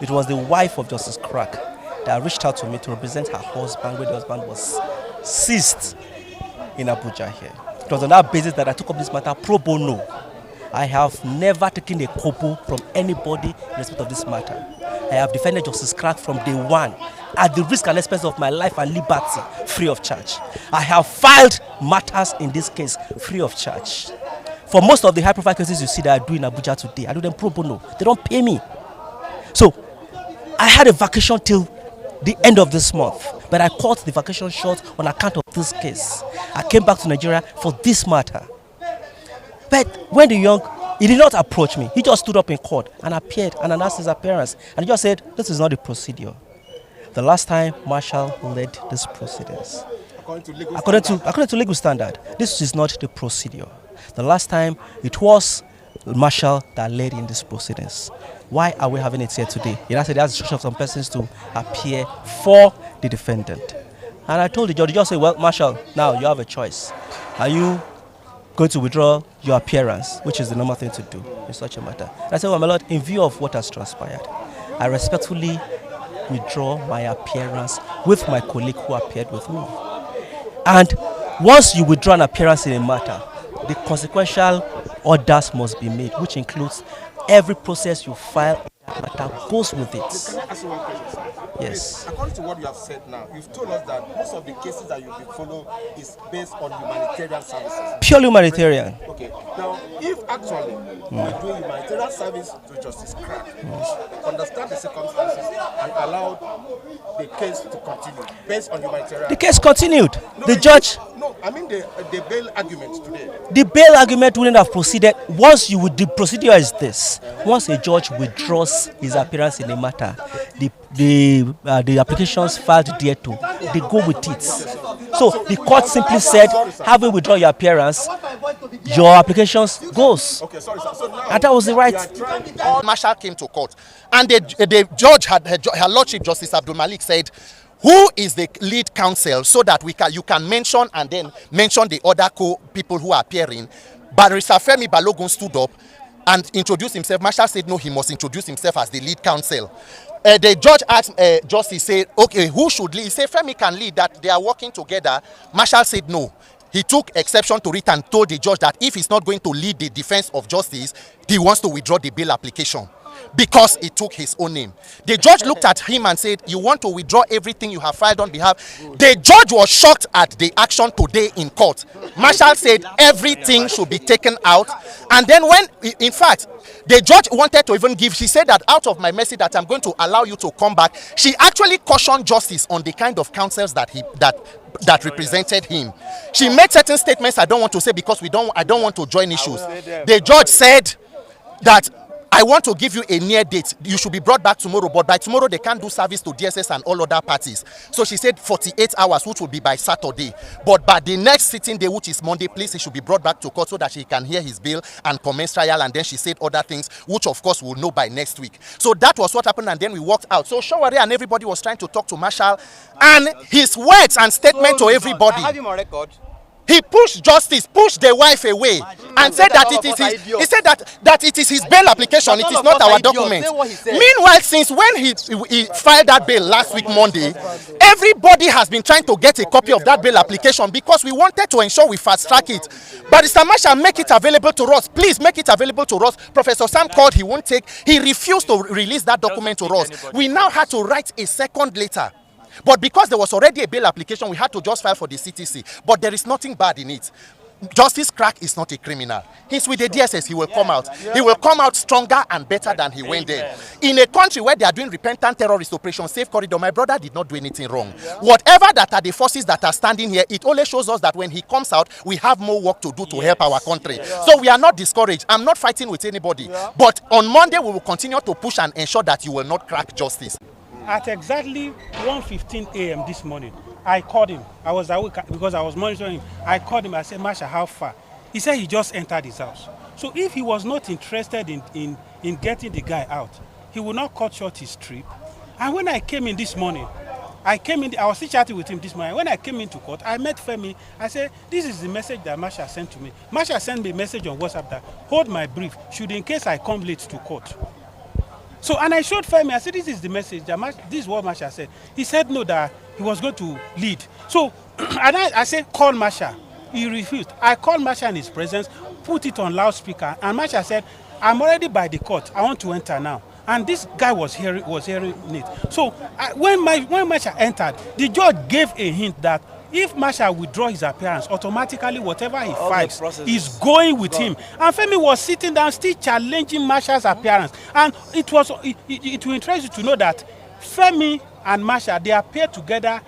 It was the wife of Justice Crack that reached out to me to represent her husband when the husband was seized in Abuja here. It was on that basis that I took up this matter pro bono. I have never taken a kobo from anybody in respect of this matter. I have defended Justice Crack from day one at the risk and expense of my life and liberty, free of charge. I have filed matters in this case free of charge. For most of the high-profile cases you see that I do in Abuja today, I do them pro bono. They don't pay me. So I had a vacation till the end of this month, but I cut the vacation short on account of this case. I came back to Nigeria for this matter. But when he did not approach me. He just stood up in court and appeared and announced his appearance. And he just said, this is not the procedure. The last time Marshall led these proceedings, according to legal standard, this is not the procedure. The last time it was Marshall that led in these proceedings. Why are we having it here today? He said he has instruction of some persons to appear for the defendant. And I told the judge, he just said, well, Marshall, now you have a choice. Are you going to withdraw your appearance, which is the normal thing to do in such a matter? And I said, well, my lord, in view of what has transpired, I respectfully withdraw my appearance with my colleague who appeared with me. And once you withdraw an appearance in a matter, the consequential orders must be made, which includes every process you file in that matter goes with it. Can I ask you one question, sir? Yes. According to what you have said now, you've told us that most of the cases that you follow is based on humanitarian services. Purely humanitarian. Okay. Now, if actually you're doing humanitarian service to Justice Crack, understand the circumstances and allow the case to continue based on humanitarian. The case continued. No, the judge. No, I mean the bail argument today. The bail argument wouldn't have proceeded. The procedure is this: once a judge withdraws his appearance in a matter, the applications filed thereto, they go with it. So the court simply said, having withdrawn your appearance, your applications goes. Okay, sorry, sir. So now, and that was the right. Marshall came to court, and the judge her Lordship Justice Abdul Malik said, who is the lead counsel, so that you can mention and then mention the other people who are appearing. Barrister Femi Balogun stood up and introduced himself. Marshall said no, he must introduce himself as the lead counsel. The judge asked Justice, said, okay, who should lead? He said Femi can lead, that they are working together. Marshall said no. He took exception to it and told the judge that if he's not going to lead the defense of justice, he wants to withdraw the bail application, because he took his own name. The judge looked at him and said, you want to withdraw everything you have filed on behalf? The judge was shocked at the action today in court. Marshall said everything should be taken out. And then when, in fact, the judge wanted to even she said that out of my mercy that I'm going to allow you to come back. She actually cautioned justice on the kind of counsels that that represented him. She made certain statements I don't want to say because I don't want to join issues. The judge said that I want to give you a near date. You should be brought back tomorrow, but by tomorrow they can't do service to DSS and all other parties. So she said 48 hours, which will be by Saturday. But by the next sitting day, which is Monday, please, he should be brought back to court so that she can hear his bail and commence trial. And then she said other things, which of course we'll know by next week. So that was what happened, and then we walked out. So Shawari and everybody was trying to talk to Marshall, and his words and statement to everybody. I have him on record. He pushed justice, pushed the wife away, and said that it is his, he said that it is his bail application, it is not our document. Meanwhile, since when he filed that bail last week Monday, everybody has been trying to get a copy of that bail application because we wanted to ensure we fast track it. But Mr. Marshall, make it available to us. Please make it available to us. Professor Sam called, he won't take. He refused to release that document to us. We now had to write a second letter. But because there was already a bail application, we had to just file for the CTC. But there is nothing bad in it. Justice Crack is not a criminal. He's with the DSS. He will come out. He will come out stronger and better than he went there. In a country where they are doing repentant terrorist operation, safe corridor, my brother did not do anything wrong. Whatever that are the forces that are standing here, it only shows us that when he comes out, we have more work to do to help our country. So we are not discouraged. I'm not fighting with anybody. But on Monday, we will continue to push and ensure that you will not crack justice. At exactly 1:15 a.m. this morning, I called him. I was awake because I was monitoring him. I called him. I said, Marshall, how far? He said he just entered his house. So if he was not interested in getting the guy out, he would not cut short his trip. And when I came in this morning, I was still chatting with him this morning. When I came into court, I met Femi. I said, this is the message that Marshall sent to me. Marshall sent me a message on WhatsApp that, hold my brief, should in case I come late to court. So, and I showed Femi, I said, this is the message. This is what Masha said. He said no, that he was going to lead. So, and I said, call Masha. He refused. I called Masha in his presence, put it on loudspeaker, and Masha said, I'm already by the court. I want to enter now. And this guy was hearing it. So, when Masha entered, the judge gave a hint that if Masha withdraw his appearance, automatically whatever he files is going with him. And Femi was sitting down, still challenging Masha's appearance. And it will interest you to know that Femi and Masha, they appeared together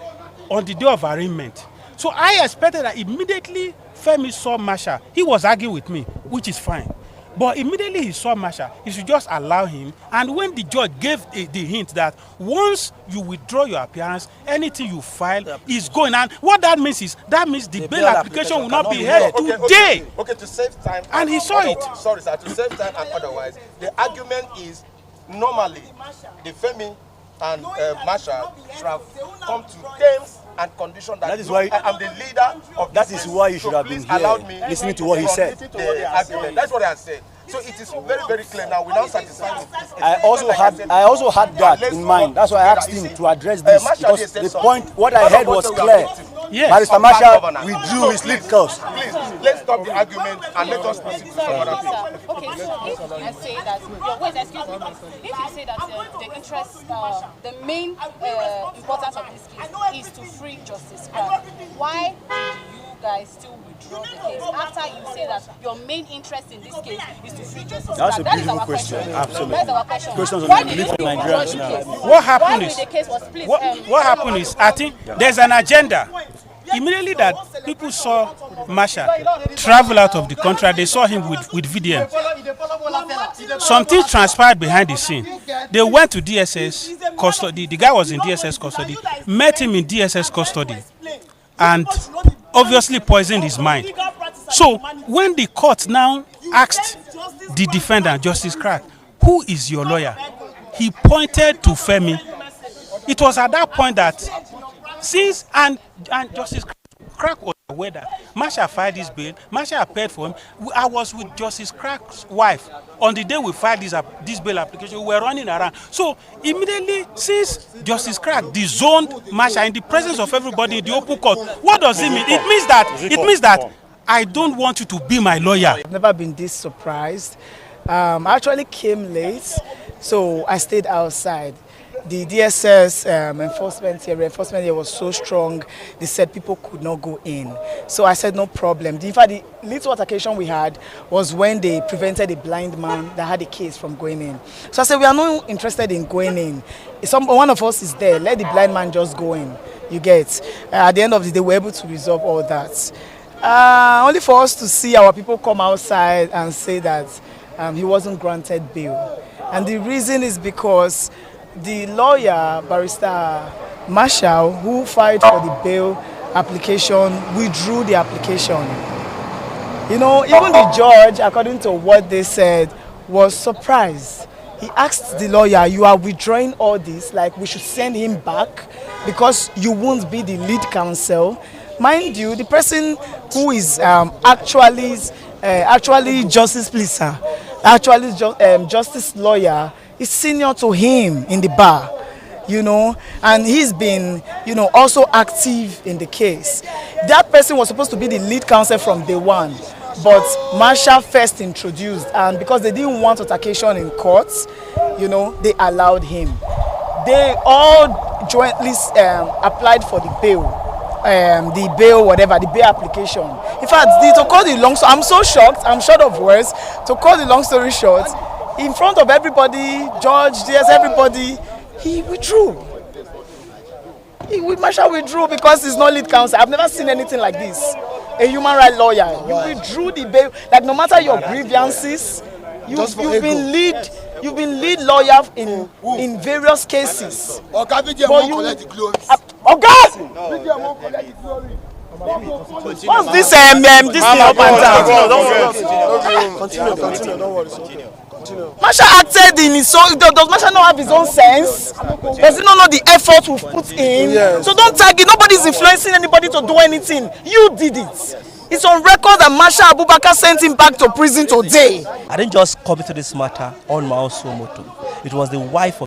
on the day of arraignment. So I expected that immediately Femi saw Masha, he was arguing with me, which is fine. But immediately he saw Masha, he should just allow him. And when the judge gave the hint that once you withdraw your appearance, anything you file is going. And what that means is, that means the bail application will not be held today. Okay, to save time. And he saw it. Sorry, sir, to save time and otherwise, the argument is normally the Femi and Masha should have come to terms and condition that is why I am the leader of that is why you should have been here listening to what he said. The argument. That's what I said. So it is very, very clear now. We're not satisfied with this. I also had that in mind. That's why I asked him to address this, because the point, what I heard was clear. Yes. Barrister Masha withdrew his lead cause. Please, let's stop the argument and let us proceed to some other thing. Okay, so if I say that, wait, excuse me, if you say that the interest, the main importance of this case is to free Justice Clark, why did you guys still withdraw the case after you say that your main interest in this case is to free Justice Clark? That's a beautiful question. Absolutely. That's our question. Questions on Why the did you belief of withdraw Nigerians the now. case? What happened Why is, the case was split? what happened is, I think there's an agenda. Immediately that people saw Masha travel out of the country, they saw him with VDM. Something transpired behind the scene. They went to DSS custody. The guy was in DSS custody, met him in DSS custody, and obviously poisoned his mind. So when the court now asked the defendant, Justice Clark, who is your lawyer? He pointed to Femi. It was at that point that since and Justice Clark was aware that Masha filed this bail, Masha appeared for him. I was with Justice Clark's wife on the day we filed this bail application. We were running around. So immediately, since Justice Clark disowned Masha in the presence of everybody in the open court, what does it mean? It means that I don't want you to be my lawyer. I've never been this surprised. I actually came late, so I stayed outside. The DSS reinforcement here was so strong, they said people could not go in. So I said no problem. In fact, the little altercation we had was when they prevented a blind man that had a case from going in. So I said, we are not interested in going in. If one of us is there, let the blind man just go in. You get. At the end of the day, we were able to resolve all that. Only for us to see our people come outside and say that he wasn't granted bail. And the reason is because the lawyer, Barrister Mashal, who filed for the bail application, withdrew the application. You know, even the judge, according to what they said, was surprised. He asked the lawyer, you are withdrawing all this, like we should send him back because you won't be the lead counsel. Mind you, the person who is actually justice pleaser, justice lawyer, is senior to him in the bar, you know, and he's been, you know, also active in the case. That person was supposed to be the lead counsel from day one, but Masha first introduced, and because they didn't want altercation in courts, you know, they allowed him. They all jointly applied for the bail, the bail application. In fact, to cut the long story, I'm so shocked, I'm short of words. To cut the long story short, in front of everybody, judge, yes, everybody, he withdrew. Masha withdrew because he's not lead counsel. I've never seen anything like this. A human rights lawyer, you withdrew the bail. Like no matter your grievances, you've been lead lawyer in various cases. But you, what's this this thing up and down? Continue, don't worry. Masha acted in his own. Does Masha not have his own sense? Does he not know the effort we've put in? Yes. So don't tag it. Nobody's influencing anybody to do anything. You did it. It's on record that Marshal Abubakar sent him back to prison today. I didn't just come into this matter on my own sole motive. It was the wife of